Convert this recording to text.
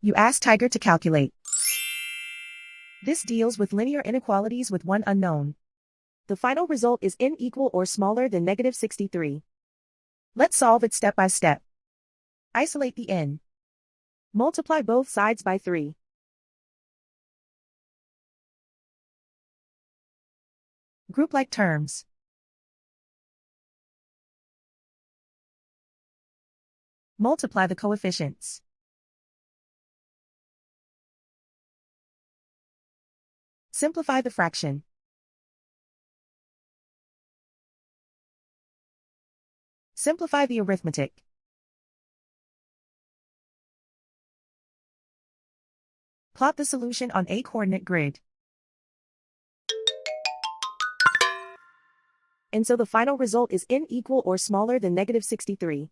You ask Tiger to calculate. This deals with linear inequalities with one unknown. The final result is n equal or smaller than -63. Let's solve it step by step. Isolate the n. Multiply both sides by 3. Group like terms. Multiply the coefficients. Simplify the fraction. Simplify the arithmetic. Plot the solution on a coordinate grid. And so the final result is n equal or smaller than -63.